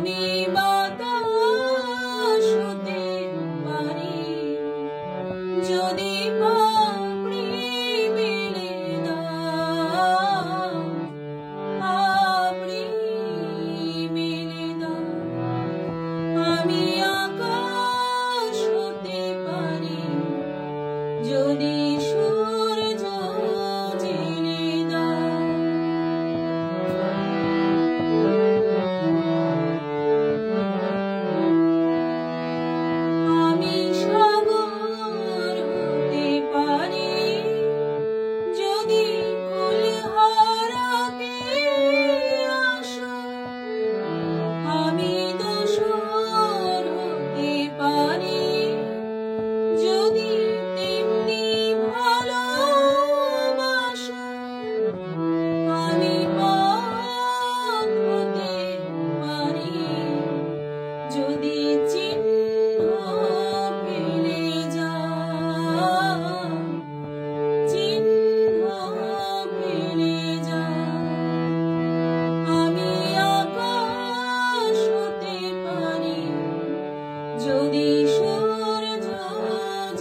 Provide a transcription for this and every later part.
আমি বাতাস হতে পারি যদি পাপড়ি মেলে দাও, পাপড়ি মেলে দাও। আমি আকাশ হতে পারি যদি সূর্য জেলে দাও। আমি সাগর হতে পারি যদি কুলহারাকে আসো। আমি দোসর হতে পারি যদি তেমনি ভালোবাসো। আমি পথ হতে পারি যদি চিহ্ন ফেলে যাও, চিহ্ন ফেলে যাও। আমি আকাশ হতে পারি যদি সূর্য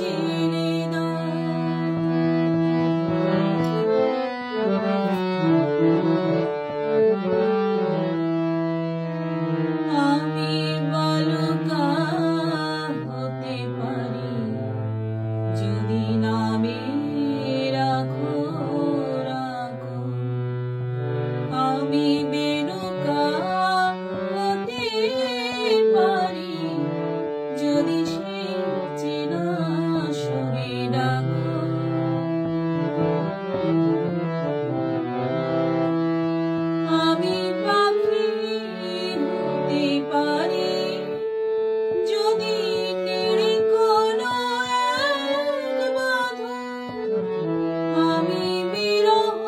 জেলে দাও। আমি বালুকা হতে পারি যদি নামে রাখো রাখো। আমি বেনৌকা হতে পারি যদি সেই চেনা সুরে ডাকো। আমি পাখি হতে পারি যদি নেড়ে কোনো এক বাঁধন। আমি বিরহ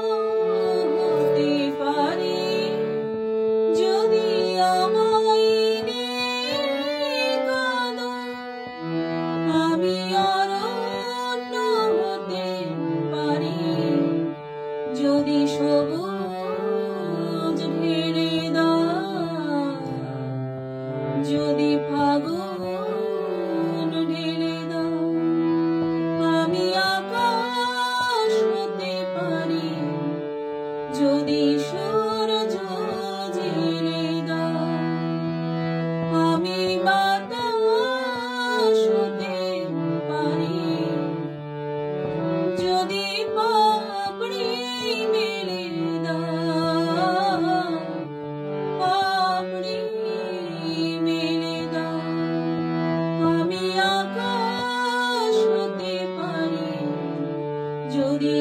হতে পারি যদি আমায় নিয়ে কাঁদো। আমি অরণ্য হতে পারি যদি সবুজ ঢেলে দাও, যদি ফাগুন ঢেলে দাও। আমি আকাশ হতে পারি যদি সূর্য জেলে দাও। আমি বাতাস হতে পারি যদি পাপড়ি মেলে দাও, পাপড়ি মেলে দাও। আমি আকাশ হতে পারি যদি